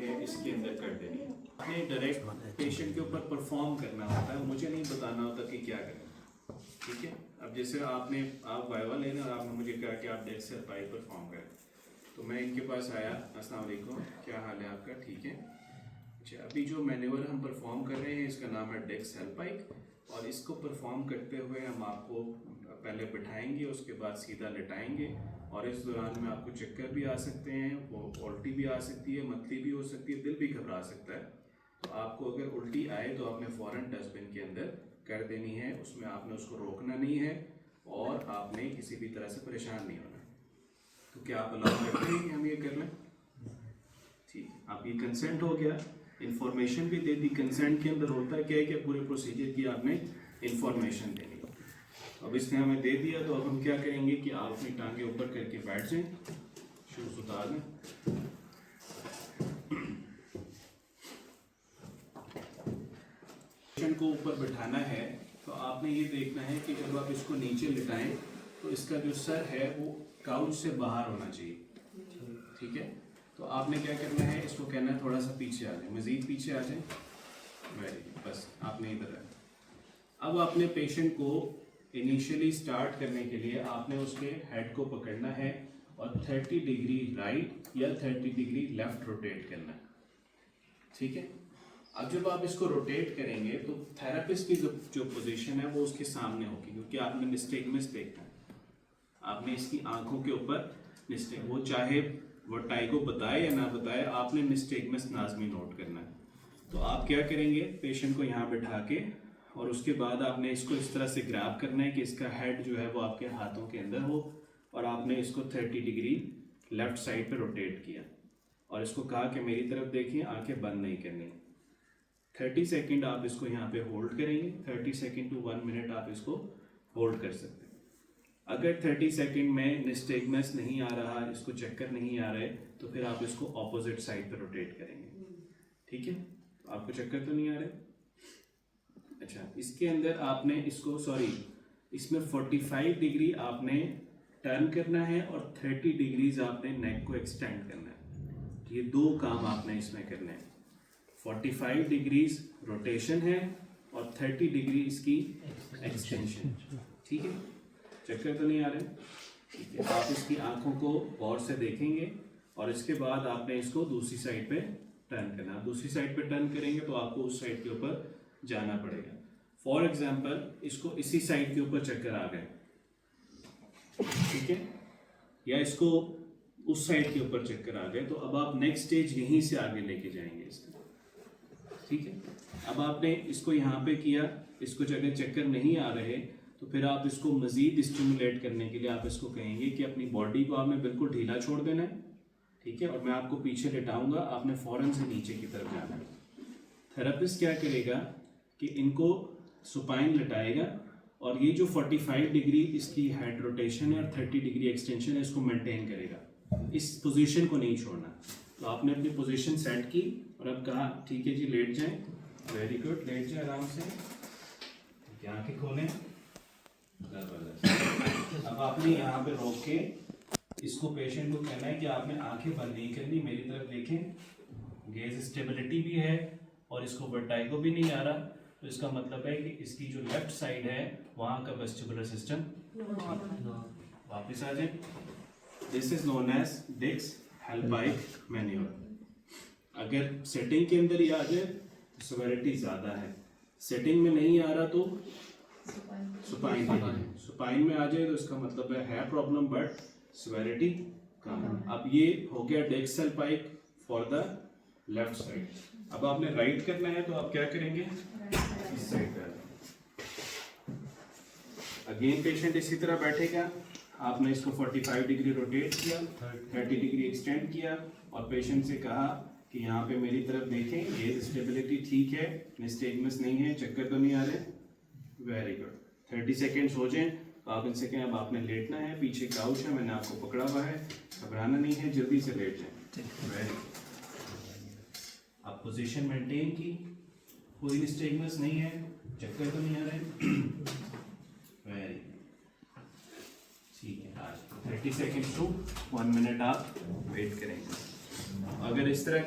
है इसके अंदर कर देनी है। आपने डायरेक्ट पेशेंट के ऊपर परफॉर्म करना होता है, मुझे नहीं बताना होता कि क्या करें। ठीक है, अब जैसे आप वाइवा लेने और आपने मुझे कहा कि आप डेक्स हेल्पाइक परफॉर्म करें, तो मैं इनके पास आया, अस्सलाम वालेकुम, क्या हाल है आपका, ठीक है। अच्छा, अभी जो मैन्यूवर हम परफॉर्म कर रहे हैं इसका नाम है डेक्स हेल्पाइक, और इसको परफॉर्म करते हुए हम आपको पहले बिठाएंगे, उसके बाद सीधा लिटाएंगे, और इस दौरान में आपको चक्कर भी आ सकते हैं, वो उल्टी भी आ सकती है, मतली भी हो सकती है, दिल भी घबरा सकता है। तो आपको अगर उल्टी आए तो आपने फ़ौरन डस्टबिन के अंदर कर देनी है, उसमें आपने उसको रोकना नहीं है और आपने किसी भी तरह से परेशान नहीं होना। तो क्या आप अलाउ करते हैं कि हम ये कर लें? ठीक है, आप ये कंसेंट हो गया, इंफॉर्मेशन भी दे दी। कंसेंट के अंदर होता है क्या है कि पूरे प्रोसीजर की आपने इंफॉर्मेशन देनी। अब इसने हमें दे दिया, तो अब हम क्या करेंगे कि आप अपनी टांगे ऊपर करके बैठ जाएं, शूज उतार लें। पेशेंट को ऊपर बिठाना है तो आपने ये देखना है कि जब आप इसको नीचे लिटाएं तो इसका जो सर है वो काउच से बाहर होना चाहिए। ठीक है, तो आपने क्या करना है, इसको कहना है थोड़ा सा पीछे आ जाए, मजीद पीछे आ जाए, वेरी गुड, बस आपने इधर है। अब आपने पेशेंट को इनिशियली स्टार्ट करने के लिए आपने उसके हेड को पकड़ना है और 30 डिग्री राइट या 30 डिग्री लेफ्ट रोटेट करना है। ठीक है, अब जब आप इसको रोटेट करेंगे तो थेरेपिस्ट की जो पोजीशन है वो उसके सामने होगी, क्योंकि आपने निस्टेगमस देखना है। आपने इसकी आंखों के ऊपर वो चाहे वर्टाइगो बताए या ना बताए, आपने निस्टेगमस लाजमी नोट करना है। तो आप क्या करेंगे, पेशेंट को यहाँ बैठा के और उसके बाद आपने इसको इस तरह से ग्रैब करना है कि इसका हेड जो है वो आपके हाथों के अंदर हो, और आपने इसको 30 डिग्री लेफ्ट साइड पे रोटेट किया और इसको कहा कि मेरी तरफ देखिए, आंखें बंद नहीं करनी। 30 सेकंड आप इसको यहाँ पे होल्ड करेंगे, 30 सेकंड टू 1 मिनट आप इसको होल्ड कर सकते हैं। अगर 30 सेकंड में निस्टेगमस नहीं आ रहा, इसको चक्कर नहीं आ रहे, तो फिर आप इसको ऑपोजिट साइड पे रोटेट करेंगे। ठीक है, आपको चक्कर तो नहीं आ रहे? अच्छा, इसके अंदर आपने इसको इसमें 45 डिग्री आपने टर्न करना है और 30 डिग्रीज आपने नेक को एक्सटेंड करना है। ये दो काम आपने इसमें करने हैं। 45 डिग्रीज रोटेशन है और 30 डिग्री इसकी एक्सटेंशन। ठीक है, चक्कर तो नहीं आ रहे? ठीक है, आप इसकी आंखों को गौर से देखेंगे और इसके बाद आपने इसको दूसरी साइड पे टर्न करना। दूसरी साइड पे टर्न करेंगे तो आपको उस साइड के ऊपर जाना पड़ेगा। फॉर एग्जाम्पल, इसको इसी साइड के ऊपर चक्कर आ गए, ठीक है, या इसको उस साइड के ऊपर चक्कर आ गए, तो अब आप नेक्स्ट स्टेज यहीं से आगे लेके जाएंगे इसका। ठीक है, अब आपने इसको यहाँ पे किया, इसको अगर चक्कर नहीं आ रहे तो फिर आप इसको मजीद स्टिमुलेट करने के लिए आप इसको कहेंगे कि अपनी बॉडी को आपने बिल्कुल ढीला छोड़ देना है। ठीक है, और मैं आपको पीछे लेटाऊंगा, आपने फौरन से नीचे की तरफ जाना है। थेरेपिस्ट क्या करेगा कि इनको सुपाइन लटाएगा और ये जो 45 डिग्री इसकी हेड रोटेशन है और 30 डिग्री एक्सटेंशन है, इसको मेंटेन करेगा। इस पोजीशन को नहीं छोड़ना। तो आपने अपनी पोजीशन सेट की और अब कहा ठीक है जी, लेट जाएं। वेरी गुड, लेट जाए आराम से, आंखें खोलें। अब आपने यहाँ पे रोक के इसको पेशेंट को कहना है कि आपने आंखें बंद नहीं करनी, मेरी तरफ देखें। गेज स्टेबिलिटी भी है और इसको वर्टाइगो भी नहीं आ रहा, तो इसका मतलब है कि इसकी जो लेफ्ट साइड है वहाँ का वेस्टिबुलर सिस्टम वापस आ जाए। दिस इज नोन एज डेक्स हेल्पाइक मैन्यूअर। अगर सेटिंग के अंदर ही आ जाए तो सिवियरिटी ज़्यादा है, सेटिंग में नहीं आ रहा तो सुपाइन में आ जाए तो इसका मतलब है प्रॉब्लम बट सिवियरिटी कम। अब ये हो गया डेक्स हेल्पाइक फॉर द लेफ्ट साइड। अब आपने राइट करना है तो आप क्या करेंगे, इस साइड पे। अगेन पेशेंट इसी तरह बैठेगा, आपने इसको 45 डिग्री रोटेट किया, 30 डिग्री एक्सटेंड किया और पेशेंट से कहा कि यहाँ पे मेरी तरफ देखें, ये स्टेबिलिटी ठीक है, निस्टेगमस नहीं है, चक्कर तो नहीं आ रहे। वेरी गुड, 30 सेकेंड्स हो जाएं तो आप इनसे कहें अब आपने लेटना है, पीछे काउच है, मैंने आपको पकड़ा हुआ है, घबराना नहीं है, जल्दी से लेट जाएं। वेरी गुड, आप पोजीशन मेंटेन की, कोई निस्टेगमस नहीं है, चक्कर तो नहीं आ रहे। वेरी ठीक है, आज 30 सेकेंड्स टू 1 मिनट आप वेट करेंगे। अगर इस तरह